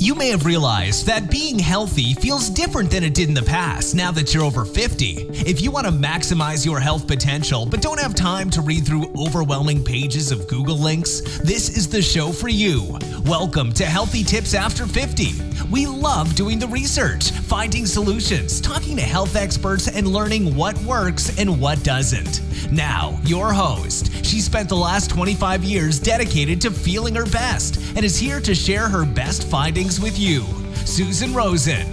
You may have realized that being healthy feels different than it did in the past now that you're over 50. If you want to maximize your health potential but don't have time to read through overwhelming pages of Google links, this is the show for you. Welcome to Healthy Tips After 50. We love doing the research, finding solutions, talking to health experts, and learning what works and what doesn't. Now, your host. She spent the last 25 years dedicated to feeling her best and is here to share her best findings with you, Susan Rosen.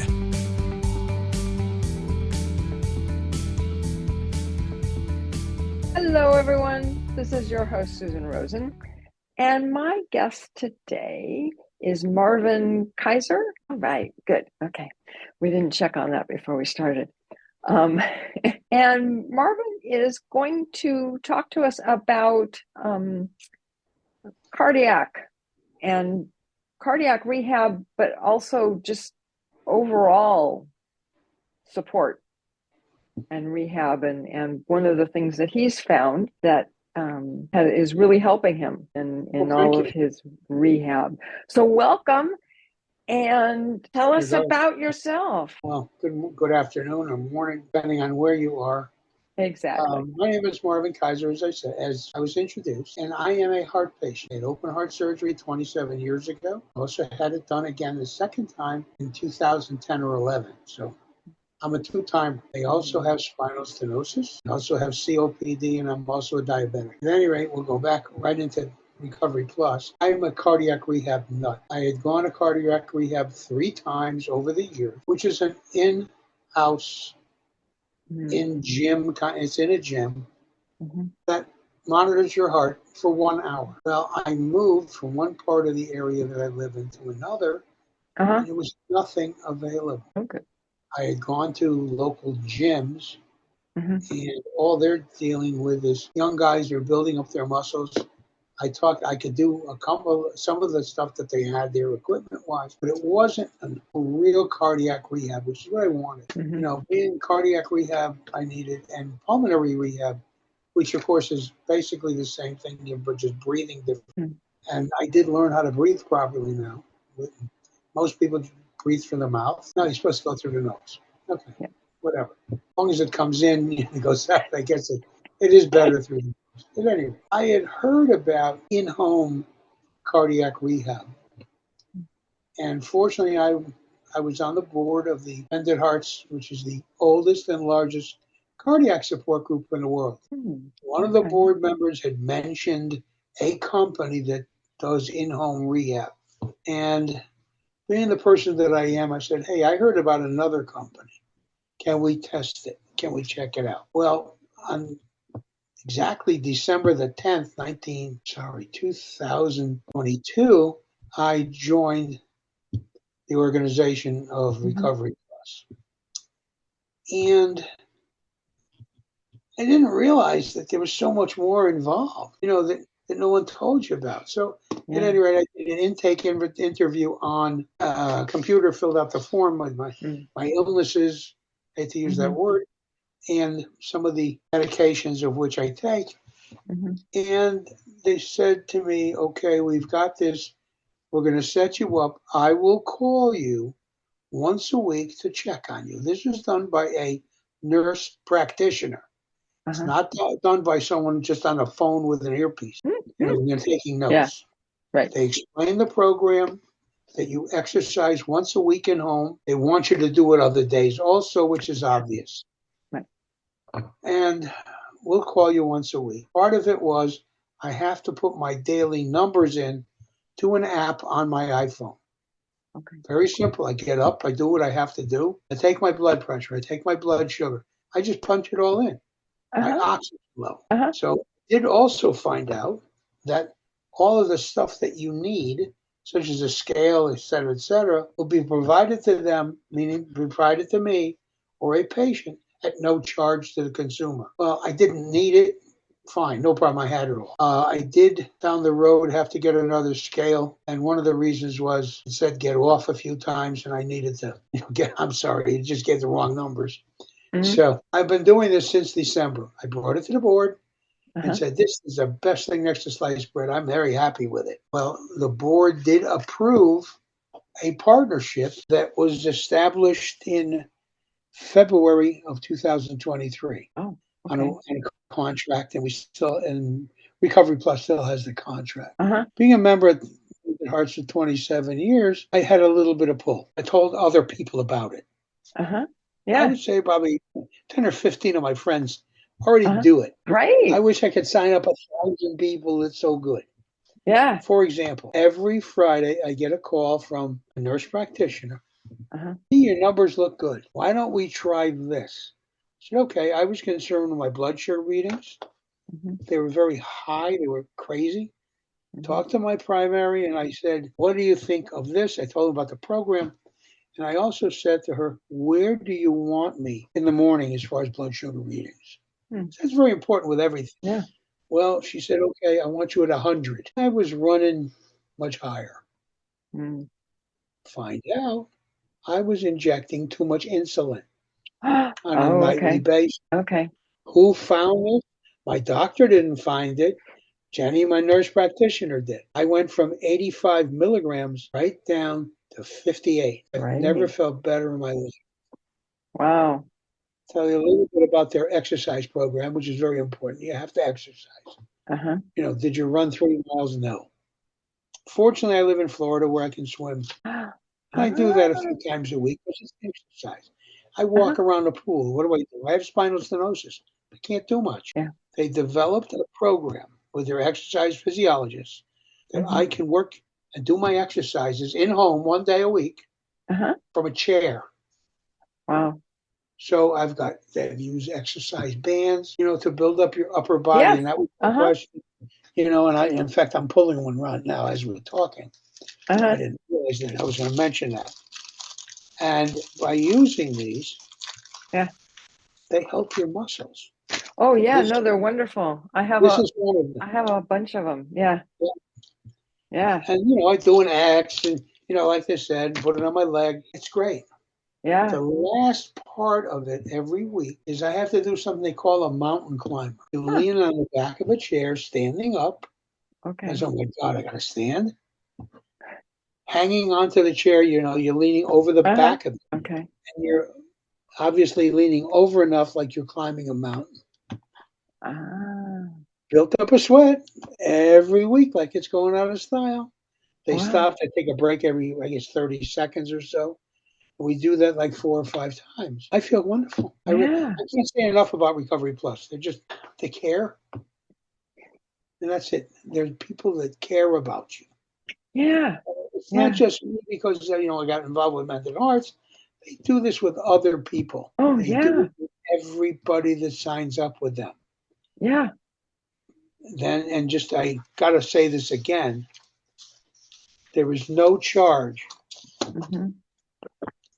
Hello, everyone. This is your host, Susan Rosen. And my guest today is Marvin Keyser. All right, good. Okay. We didn't check on that before we started. And Marvin is going to talk to us about cardiac rehab, but also just overall support and rehab. And one of the things that he's found that is really helping him in all of his rehab. So welcome. And tell us about yourself. Well, good afternoon or morning, depending on where you are. Exactly. My name is Marvin Keyser, as I said, as I was introduced, and I am a heart patient. I had open heart surgery 27 years ago. I also had it done again the second time in 2010 or 11. So I'm a two-timer. I also have spinal stenosis. I also have COPD, and I'm also a diabetic. At any rate, we'll go back right into Recovery Plus. I'm a cardiac rehab nut. I had gone to cardiac rehab 3 times over the year, which is an in-house, in-gym, it's in a gym that monitors your heart for 1 hour. Well, I moved from one part of the area that I live in to another, and there was nothing available. Okay. I had gone to local gyms, and all they're dealing with is young guys who are building up their muscles. I could do some of the stuff that they had there equipment-wise, but it wasn't a real cardiac rehab, which is what I wanted. You know, being cardiac rehab, I needed, and pulmonary rehab, which of course is basically the same thing, but just breathing different. And I did learn how to breathe properly now. Most people breathe through the mouth. No, you're supposed to go through the nose. Okay, whatever. As long as it comes in, it goes out. I guess it is better through the nose. But anyway, I had heard about in-home cardiac rehab. And fortunately, I was on the board of the Bended Hearts, which is the oldest and largest cardiac support group in the world. One of the board members had mentioned a company that does in-home rehab. And being the person that I am, I said, hey, I heard about another company. Can we test it? Can we check it out? Well, on exactly December the 10th, 2022, I joined the organization of Recovery Plus. And I didn't realize that there was so much more involved, that no one told you about. So at any rate, I did an intake interview on a computer, filled out the form with my illnesses, I hate to use that word, and some of the medications of which I take. And they said to me, okay, we've got this. We're going to set you up. I will call you once a week to check on you. This was done by a nurse practitioner. It's not done by someone just on a phone with an earpiece. They're taking notes. Yeah. Right. They explain the program, that you exercise once a week at home. They want you to do it other days also, which is obvious. And we'll call you once a week. Part of it was I have to put my daily numbers in to an app on my iPhone. Okay. Very simple. I get up, I do what I have to do. I take my blood pressure, I take my blood sugar. I just punch it all in. My oxygen level. So I did also find out that all of the stuff that you need, such as a scale, et cetera, will be provided to them, meaning provided to me or a patient, at no charge to the consumer. Well, I didn't need it. Fine, no problem. I had it all. I did down the road have to get another scale, and one of the reasons was it said get off a few times, and I needed to just get the wrong numbers. So I've been doing this since December. I brought it to the board and said, this is the best thing next to sliced bread. I'm very happy with it. Well, the board did approve a partnership that was established in February of 2023 Oh, on okay. a contract, and Recovery Plus still has the contract. Uh-huh. Being a member at Hearts for 27 years, I had a little bit of pull. I told other people about it. Uh-huh. I Yeah. would say probably 10 or 15 of my friends already Uh-huh. do it. Right. I wish I could sign up 1,000 people. It's so good. Yeah. For example, every Friday I get a call from a nurse practitioner. Uh-huh. Hey, your numbers look good. Why don't we try this? I said, okay. I was concerned with my blood sugar readings. Mm-hmm. They were very high. They were crazy. Mm-hmm. Talked to my primary and I said, what do you think of this? I told him about the program. And I also said to her, where do you want me in the morning as far as blood sugar readings? Hmm. So that's very important with everything. Yeah. Well, she said, okay, I want you at 100. I was running much higher. Mm. Find out I was injecting too much insulin on a Oh, nightly okay. basis. Okay. Who found it? My doctor didn't find it. Jenny, my nurse practitioner, did. I went from 85 milligrams right down to 58. I've never Right. felt better in my life. Wow. Tell you a little bit about their exercise program, which is very important. You have to exercise. Uh-huh. Did you run 3 miles? No. Fortunately, I live in Florida where I can swim. I do that a few times a week, which is exercise. I walk around the pool. What do? I have spinal stenosis. I can't do much. Yeah. They developed a program with their exercise physiologists that Mm-hmm. I can work and do my exercises in home 1 day a week Uh-huh. from a chair. Wow. So they've used exercise bands, to build up your upper body. Yes. And that was the Uh-huh. question, and in fact, I'm pulling one right now as we're talking. I Uh-huh. didn't realize that I was going to mention that. And by using these, Yeah. they help your muscles. Oh, yeah. This, No, they're wonderful. this is one of I them. have a bunch of them. Yeah. Yeah. And, I do an X and, like I said, put it on my leg. It's great. Yeah. The last part of it every week is I have to do something they call a mountain climber. You lean on the back of a chair, standing up. Okay. As, oh my God, I got to stand. Hanging onto the chair, you're leaning over the back of it. Okay. And you're obviously leaning over enough like you're climbing a mountain. Built up a sweat every week like it's going out of style. They stop to take a break every, I guess, 30 seconds or so. We do that like 4 or 5 times. I feel wonderful. I can't say enough about Recovery Plus. They care. And that's it. There's people that care about you. Yeah. It's not just me because, I got involved with Mental Arts. They do this with other people. Oh, They do it with everybody that signs up with them. Yeah. I got to say this again. There is no charge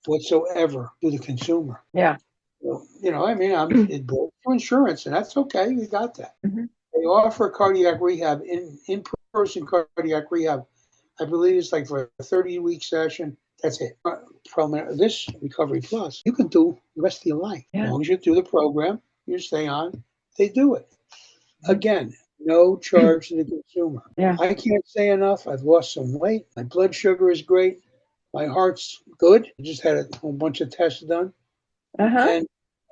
whatsoever to the consumer. Yeah. I'm for insurance, and that's okay. You got that. Mm-hmm. They offer cardiac rehab, in-person cardiac rehab. I believe it's like for a 30-week session. That's it. From this Recovery Plus, you can do the rest of your life. As long as you do the program, you stay on, they do it. Again, no charge to the consumer. Yeah. I can't say enough. I've lost some weight. My blood sugar is great. My heart's good. I just had a whole bunch of tests done. And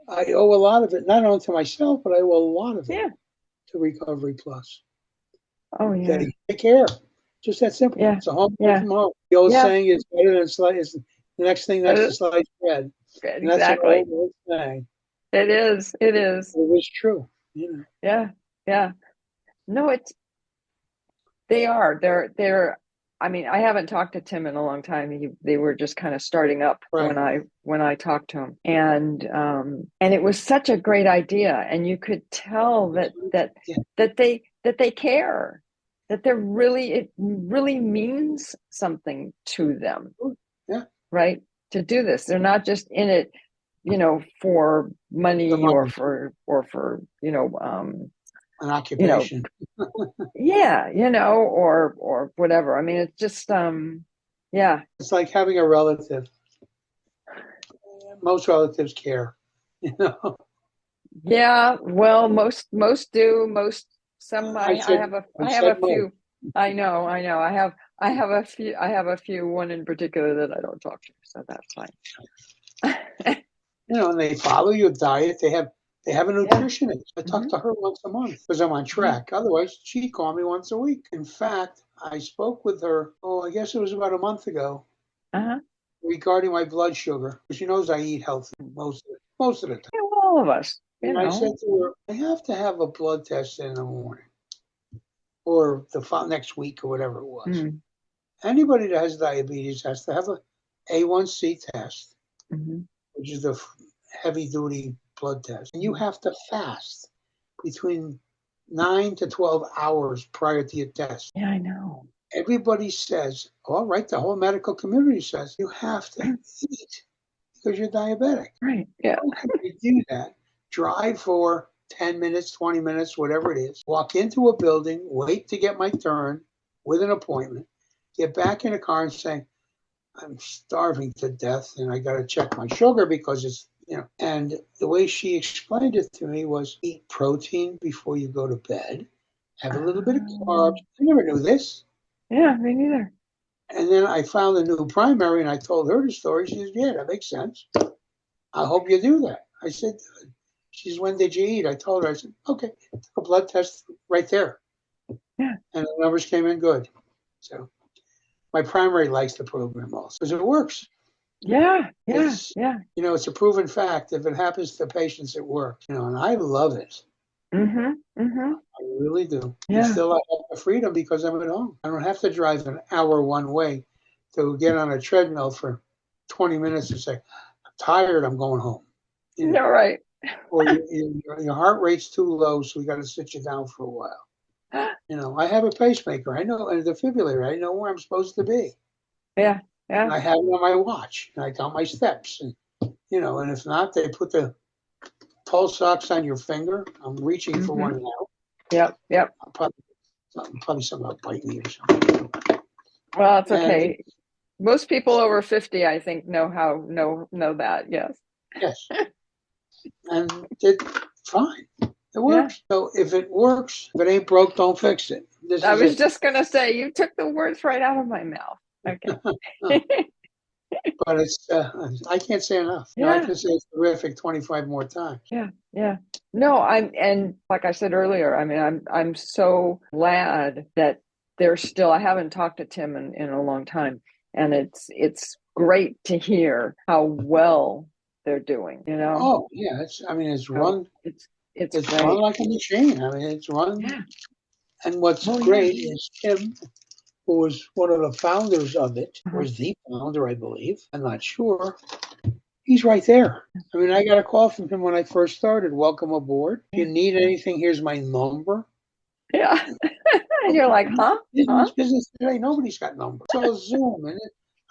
I owe a lot of it, not only to myself, but I owe a lot of it to Recovery Plus. Oh, yeah. They take care. Just that simple. Yeah. It's a home from home. The old saying is better than slice. The next thing next to sliced bread. And that's an old saying. It is. It is. It is true. Yeah. Yeah. No, they are. They're. I mean, I haven't talked to Tim in a long time. They were just kind of starting up when I talked to him, and it was such a great idea, and you could tell that they care, that it really means something to them. Yeah. Right. To do this, they're not just in it, for money or for an occupation. Or whatever. I mean, it's just, It's like having a relative. Most relatives care, Yeah, well, most do. I have a few. I know. I have a few, one in particular that I don't talk to, so that's fine. And they follow your diet. They have a nutritionist. I talk Mm-hmm. to her once a month because I'm on track. Otherwise, she'd call me once a week. In fact, I spoke with her, I guess it was about a month ago, Uh-huh. regarding my blood sugar. She knows I eat healthy most of the time. Yeah, well, all of us, And I said to her, I have to have a blood test in the morning or the next week or whatever it was. Mm-hmm. Anybody that has diabetes has to have a A1C test, which is the heavy duty blood test. And you have to fast between 9 to 12 hours prior to your test. Yeah, I know. Everybody says, all right, the whole medical community says you have to eat because you're diabetic. Right. Yeah. How can you do that? Drive for 10 minutes, 20 minutes, whatever it is, walk into a building, wait to get my turn with an appointment, get back in a car and say, I'm starving to death and I got to check my sugar because it's, and the way she explained it to me was eat protein before you go to bed, have a little bit of carbs. I never knew this. Yeah, me neither. And then I found a new primary and I told her the story. She said, yeah, that makes sense. I hope you do that. I said, she says, when did you eat? I told her, I said, okay, took a blood test right there. Yeah. And the numbers came in good. So my primary likes the program also because it works. Yeah. It's a proven fact. If it happens to patients, it works. And I love it. I really do. Yeah. And still I have the freedom because I'm at home. I don't have to drive an hour one way to get on a treadmill for 20 minutes and say, I'm tired, I'm going home. No, right. Or your heart rate's too low, so we got to sit you down for a while. I have a pacemaker. I know, and a defibrillator. I know where I'm supposed to be. Yeah. And I have it on my watch, and I count my steps. And and if not, they put the pulse ox on your finger. I'm reaching for one now. Yep. Probably something will bite me or something. Well, it's okay. Most people over 50, I think, know that. Yes. Yes. And it's fine. It works. Yeah. So if it works, if it ain't broke, don't fix it. I was just going to say, you took the words right out of my mouth. Okay. But it's, I can't say enough. I can say it's terrific 25 more times. Yeah. No, and like I said earlier, I mean, I'm so glad that they're still, I haven't talked to Tim in a long time. And it's great to hear how well they're doing, Oh, yeah. It's run. It's run like a machine. I mean, it's run. Yeah. And what's great is Tim, who was one of the founders of it, or the founder, I believe. I'm not sure. He's right there. I mean, I got a call from him when I first started. Welcome aboard. If you need anything, here's my number. Yeah. And you're like, huh? Business today, nobody's got numbers. It's all Zoom, and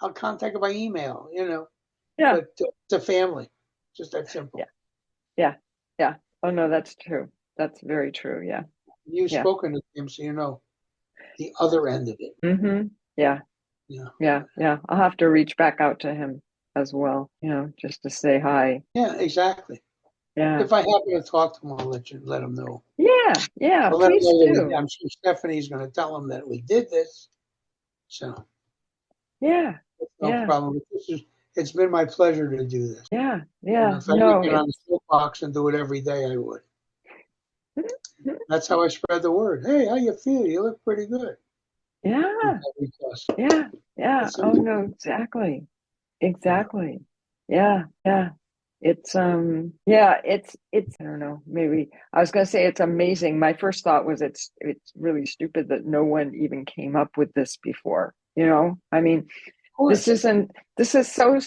I'll contact you by email, Yeah. But it's a family. Just that simple. Yeah. Oh, no, that's true. That's very true. Yeah. You've spoken to him, so you know the other end of it. Mm-hmm. Yeah. I'll have to reach back out to him as well, just to say hi. Yeah, exactly. Yeah. If I happen to talk to him, I'll let him know. Yeah. I'll please do. I'm sure Stephanie's going to tell him that we did this. So. Yeah. No problem. It's been my pleasure to do this. Yeah. If I could get on the soapbox and do it every day, I would. That's how I spread the word. Hey, how you feel? You look pretty good. Yeah. Yeah. Oh no, exactly. Yeah. It's I don't know, maybe I was going to say it's amazing. My first thought was it's really stupid that no one even came up with this before. I mean, this is so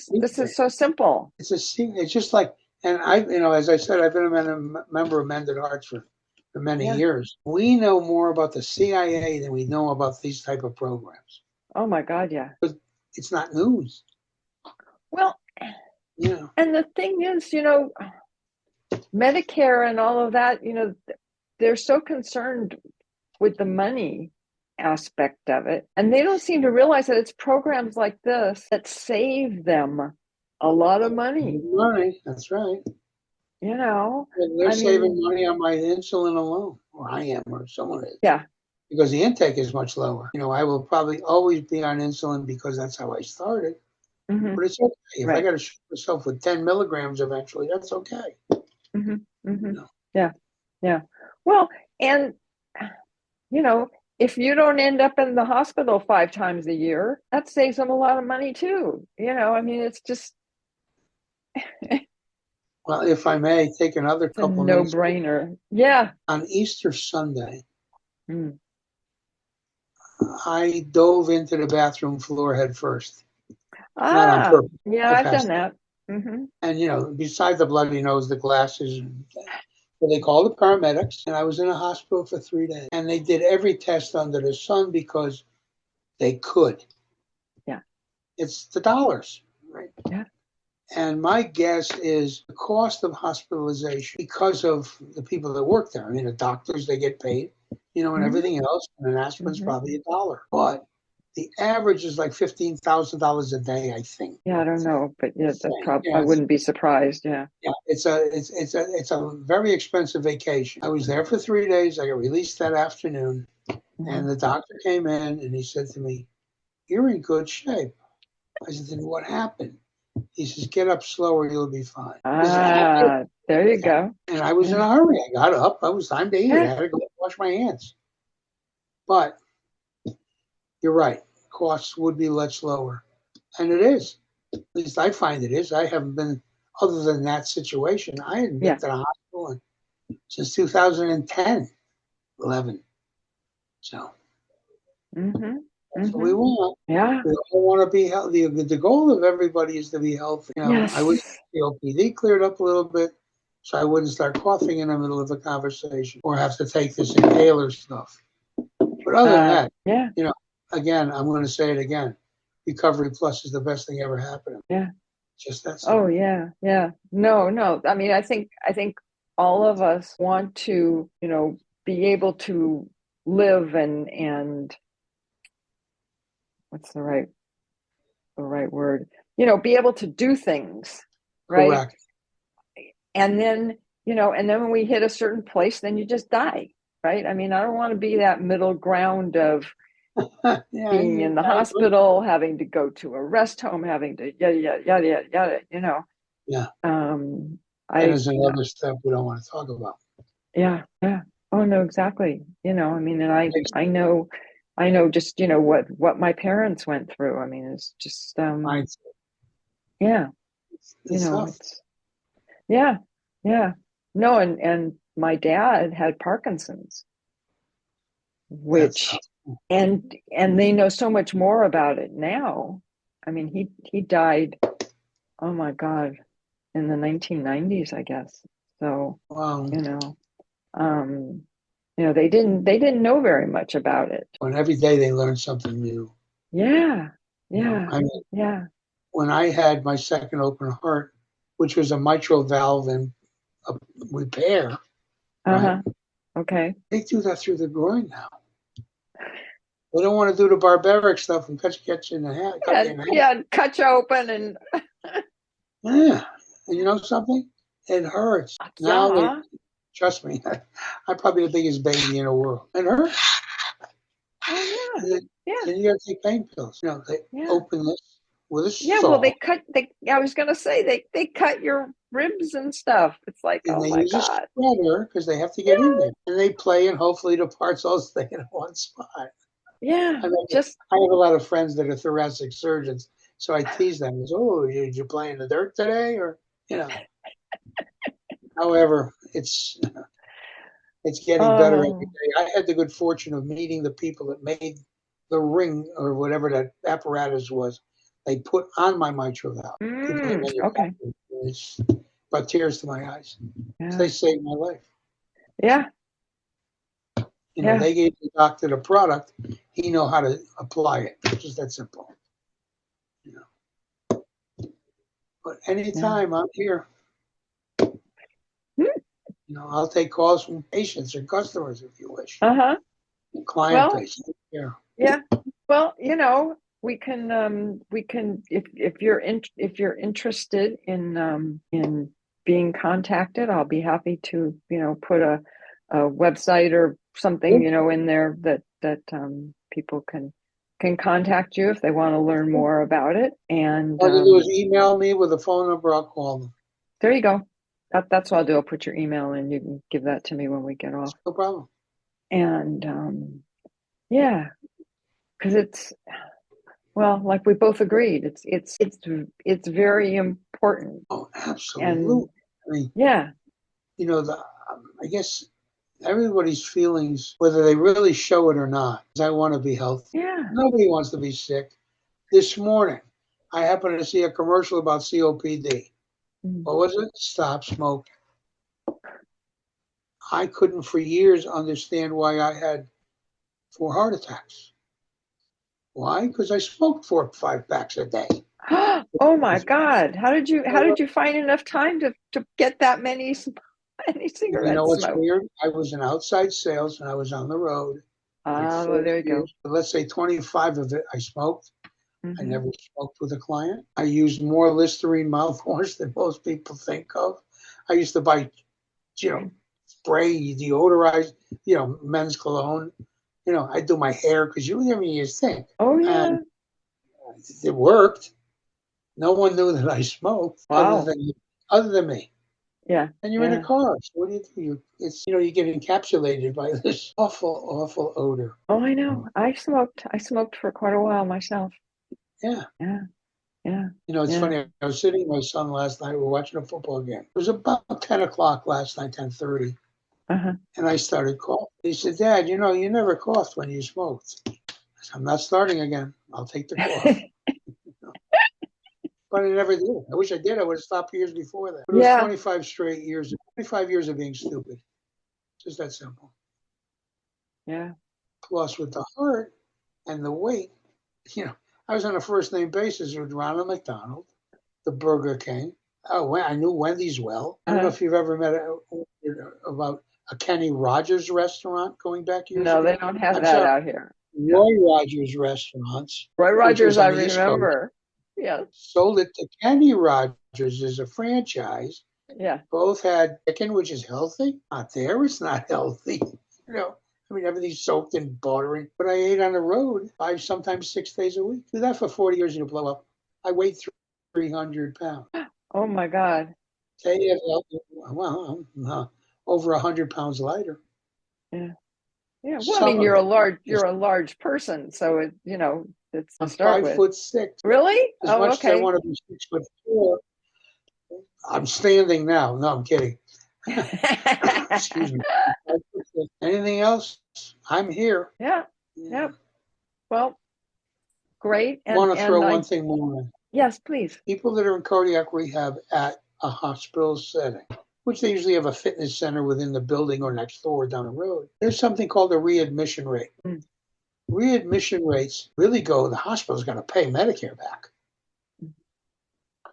simple. It's just like, and as I said, I've been a member of Mended Hearts for many years. We know more about the CIA than we know about these type of programs. Oh my God, yeah. But it's not news. Well, and the thing is, Medicare and all of that, they're so concerned with the money aspect of it, and they don't seem to realize that it's programs like this that save them a lot of money. That's right. They're saving money on my insulin alone, or I am, or someone is. Yeah. because the intake is much lower. I will probably always be on insulin because that's how I started. Mm-hmm. But it's okay. If I Right. got to shoot myself with 10 milligrams eventually, that's okay. Mm-hmm. Mm-hmm. Yeah. Yeah. Well, and, if you don't end up in the hospital 5 times a year, that saves them a lot of money too. I mean, it's just, Well, if I may take another it's a couple of minutes. no-brainer. Yeah. On Easter Sunday, Mm. I dove into the bathroom floor head first. Not on Ah, purpose. yeah, I I've passed done that. Mm-hmm. And, besides the bloody nose, the glasses, so they called the paramedics, and I was in a hospital for 3 days. And they did every test under the sun because they could. Yeah. It's the dollars, right? Yeah. And my guess is the cost of hospitalization, because of the people that work there. I mean, the doctors, they get paid, and everything else. And an aspirin's probably $1. But the average is like $15,000 a day, I think. Yeah, I don't know, but yeah, Thing. I wouldn't be surprised. Yeah. Yeah, it's a very expensive vacation. I was there for 3 days. I got released that afternoon, and the doctor came in and he said to me, "You're in good shape." I said, "Then what happened?" He says, "Get up slower, you'll be fine." Ah, there you go. And I was in a hurry. I got up. I was time to eat. I had to go wash my hands. But you're right. Costs would be much lower. And it is. At least I find it is. I haven't been, other than that situation, I hadn't been to the hospital since 2010, 11. So that's what we want. Yeah. We all want to be healthy. The goal of everybody is to be healthy. Yes. I wish the COPD cleared up a little bit so I wouldn't start coughing in the middle of a conversation or have to take this inhaler stuff. But other than that, again, I'm going to say it again. Recovery Plus is the best thing ever happened. Yeah. Just that simple. Oh, yeah. Yeah. No. I mean, I think all of us want to, be able to live and what's the right word? Be able to do things, right? Correct. And then, when we hit a certain place, then you just die, right? I mean, I don't want to be that middle ground of being in the hospital, having to go to a rest home, having to yada, yada, yada, Yeah. That is another step we don't want to talk about. Yeah. Yeah. Oh, no, exactly. I mean, and I know just, what my parents went through. I mean, it's just, yeah, it's yeah. No, and my dad had Parkinson's, which, and they know so much more about it now. I mean, he died, oh my God, in the 1990s, I guess. So, wow. They didn't know very much about it. And every day they learn something new. Yeah. I mean, when I had my second open heart, which was a mitral valve and a repair, right? Okay. They do that through the groin now. They don't want to do the barbaric stuff and cut you in the hand. Yeah, cut you open and. Yeah, and you know something? It hurts. Now, trust me, I'm probably the biggest baby in the world. It hurts. Oh yeah. Then you got to take pain pills. They open this with a saw. Yeah, well, I was going to say they cut your ribs and stuff. It's like, and oh my use God. A spreader because they have to get in there, and they play, and hopefully the parts all stay in one spot. Yeah, I have a lot of friends that are thoracic surgeons, so I tease them. Oh, did you play in the dirt today, or However, it's getting better every day. I had the good fortune of meeting the people that made the ring or whatever that apparatus was. They put on my mitral valve. Okay. It's brought tears to my eyes. Yeah. They saved my life. Yeah. They gave the doctor the product. He know how to apply it. It's just that simple. But anytime I'm here, I'll take calls from patients or customers if you wish. Client base. Yeah. Well, we can if you're interested in being contacted, I'll be happy to put a website or something in there that that people can contact you if they want to learn more about it. And all they do is email me with a phone number. I'll call them. there you go. That's what I'll do. I'll put your email in. You can give that to me when we get off. No problem. And yeah, because it's, well, like we both agreed, it's very important. Oh, absolutely. And I mean, yeah, I guess everybody's feelings, whether they really show it or not, is I want to be healthy. yeah. Nobody wants to be sick. This morning, I happened to see a commercial about COPD. What was it? Stop smoking. I couldn't for years understand why I had 4 heart attacks. Why? Because I smoked 4 or 5 packs a day. Oh my God! How did you find enough time to get that many cigarettes You know what's smoked? weird? I was in outside sales and I was on the road. Ah, well, there you go. But let's say 25 of it I smoked. I Mhm. never smoked with a client. I used more Listerine mouthwash than most people think of. I used to buy, spray, deodorize, men's cologne. I do my hair because you never even think. Oh yeah! And it worked. No one knew that I smoked Wow. other than me. Yeah. And you're in a car. So what do? You get encapsulated by this awful, awful odor. Oh, I know. I smoked for quite a while myself. Yeah. Yeah. Yeah. It's Yeah. funny. I was sitting with my son last night. We were watching a football game. It was about 10 o'clock last night, 10:30. Uh-huh. And I started coughing. He said, Dad, you never coughed when you smoked. I said, I'm not starting again. I'll take the cough. But I never did. I wish I did. I would have stopped years before that. But it was Yeah. 25 straight years. 25 years of being stupid. Just that simple. Yeah. Plus, with the heart and the weight, I was on a first name basis with Ronald McDonald, the Burger King. Oh, I knew Wendy's well. I don't know if you've ever met about a Kenny Rogers restaurant going back years No, ago. they don't have that out here. Roy Rogers restaurants. Roy which was Rogers, I on the East Coast, remember. Yeah. sold it to Kenny Rogers as a franchise. Yeah. Both had chicken, which is healthy. Not there, it's not healthy. Everything's soaked in butter. But I ate on the road 5, sometimes 6 days a week. Do that for 40 years and you blow up. I weighed 300 pounds. Oh my God. Over 100 pounds lighter. Yeah. Yeah. Well, I mean, you're a large person, so it's to I'm start with. 5'6". Really? As Oh, much as I okay. want to be 6'4", I'm standing now. No, I'm kidding. Excuse me. Anything else? I'm here. Yeah. Yep. Well, great. I want to throw one thing more in. Yes, please. People that are in cardiac rehab at a hospital setting, which they usually have a fitness center within the building or next door or down the road, there's something called a readmission rate. Readmission rates really the hospital's going to pay Medicare back.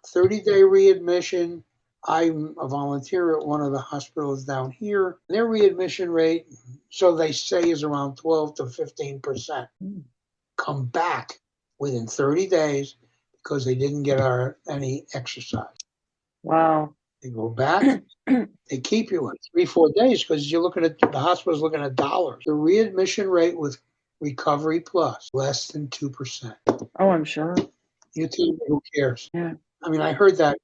30-day readmission. I'm a volunteer at one of the hospitals down here. Their readmission rate, so they say, is around 12 to 15%. Come back within 30 days because they didn't get any exercise. Wow. They go back. They keep you in 3-4 days because you're looking at the hospital's looking at dollars. The readmission rate with RecoveryPlus, less than 2%. Oh, I'm sure. You tell me, who cares? Yeah. I heard that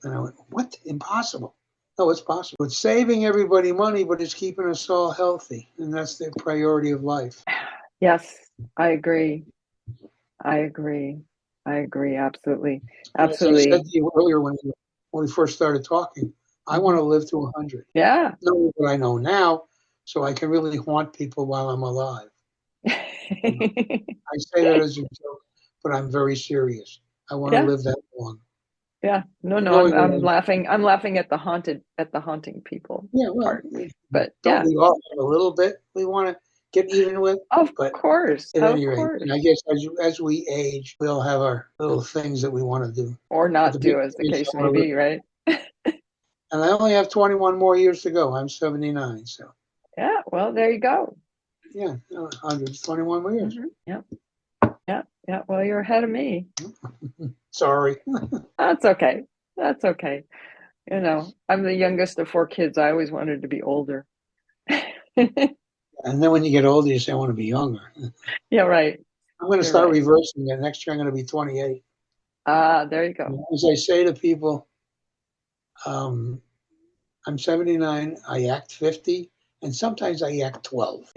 and I went, what? Impossible. No, it's possible. It's saving everybody money, but it's keeping us all healthy. And that's the priority of life. Yes, I agree. Absolutely. Absolutely. As I said to you earlier when we first started talking, I want to live to 100. Yeah. Know what I know now, so I can really haunt people while I'm alive. I say that as a joke, but I'm very serious. I want to live that long. Yeah. No, I'm laughing. I'm laughing at the haunting people. Yeah, well, part. But don't we all have a little bit we want to get even with? Of course. At any rate, and I guess as we age, we all have our little things that we want to do. Or not do, as the case may be, right? And I only have 21 more years to go. I'm 79, so. Yeah, well, there you go. Yeah, 121 more years. Yep. Yeah. Well, you're ahead of me. Sorry. That's okay. I'm the youngest of 4 kids. I always wanted to be older. Yeah, And then when you get older, you say, I want to be younger. Yeah, right. I'm going to You're start right. reversing it. Next year, I'm going to be 28. There you go. As I say to people, I'm 79, I act 50, and sometimes I act 12.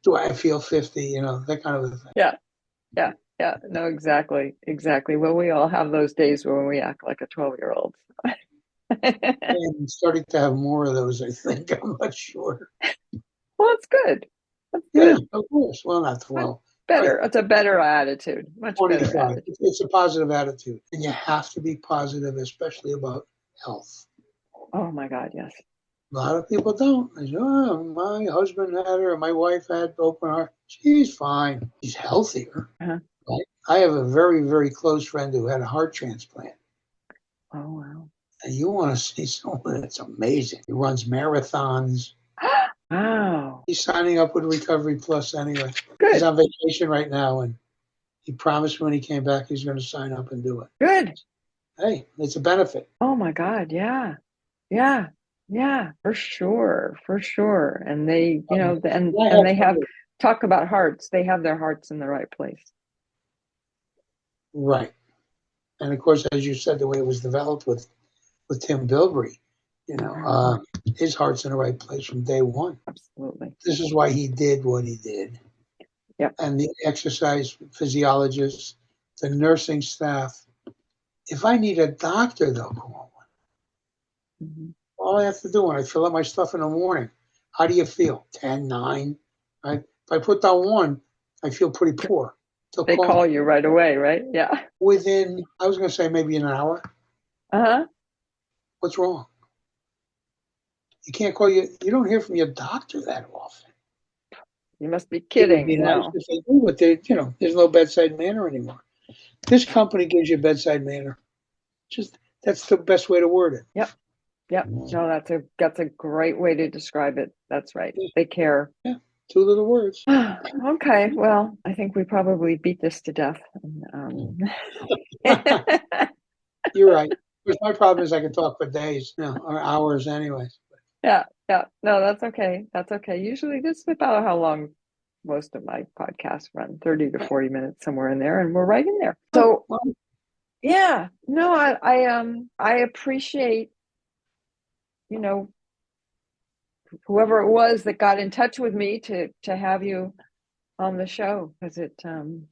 Do I feel 50? That kind of a thing. Yeah. No, exactly. Well, we all have those days when we act like a 12-year-old. I'm starting to have more of those, I think. I'm not sure. Well, it's good. That's Yeah, good. of course. Well, not 12. Better. It's a better attitude. Much better 25. attitude. It's a positive attitude. And you have to be positive, especially about health. Oh my God, yes. A lot of people don't. They say, oh, my husband had her, or my wife had open heart. She's fine. She's healthier. Uh-huh. Right? I have a very, very close friend who had a heart transplant. Oh, wow. And you want to see someone that's amazing. He runs marathons. Wow. He's signing up with Recovery Plus anyway. Good. He's on vacation right now, and he promised when he came back he's going to sign up and do it. Good. Hey, it's a benefit. Oh my God, yeah. For sure. And they, and they have talk about hearts. They have their hearts in the right place. Right. And of course, as you said, the way it was developed with Tim Bilbrey, his heart's in the right place from day one. Absolutely. This is why he did what he did. Yep. And the exercise physiologists, the nursing staff. If I need a doctor, they'll call one. Mm-hmm. All I have to do when I fill out my stuff in the morning, how do you feel? 10, 9, right? If I put down 1, I feel pretty poor. They call you right away, right? Yeah. Within, I was going to say maybe an hour. Uh-huh. What's wrong? You can't call you don't hear from your doctor that often. You must be kidding. It would be nice if they do, but there's no bedside manner anymore. This company gives you bedside manner. That's the best way to word it. Yep. No, that's a great way to describe it. That's right. They care. Yeah. 2 little words. Okay. Well, I think we probably beat this to death. You're right. Because my problem is I can talk for days, or hours anyways. Yeah. No, that's okay. Usually this is about how long most of my podcasts run, 30 to 40 minutes, somewhere in there, and we're right in there. So, yeah. No, I appreciate, whoever it was that got in touch with me to have you on the show, because it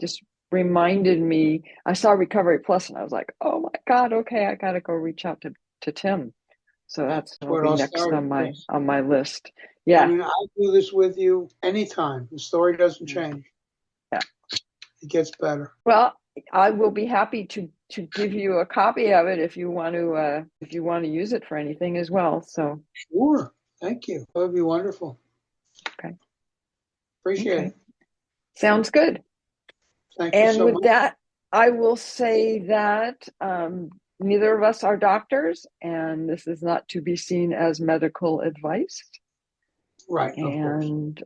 just reminded me. I saw Recovery Plus and I was like, oh my God, okay, I got to go reach out to Tim. So that's will be next on my list. Yeah. I mean, I'll do this with you anytime. The story doesn't change. Yeah. It gets better. Well, I will be happy to give you a copy of it if you want to use it for anything as well. So sure. Thank you. That would be wonderful. Okay. Appreciate it. Sounds good. Thank you so much. And with that, I will say that neither of us are doctors, and this is not to be seen as medical advice. Right. And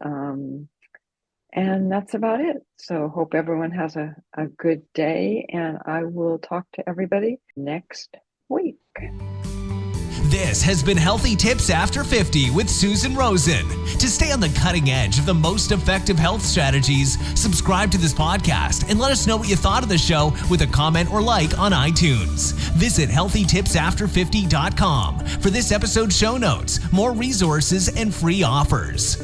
that's about it. So hope everyone has a good day, and I will talk to everybody next week. This has been Healthy Tips After 50 with Susan Rosen. To stay on the cutting edge of the most effective health strategies, subscribe to this podcast and let us know what you thought of the show with a comment or like on iTunes. Visit healthytipsafter50.com for this episode's show notes, more resources, and free offers.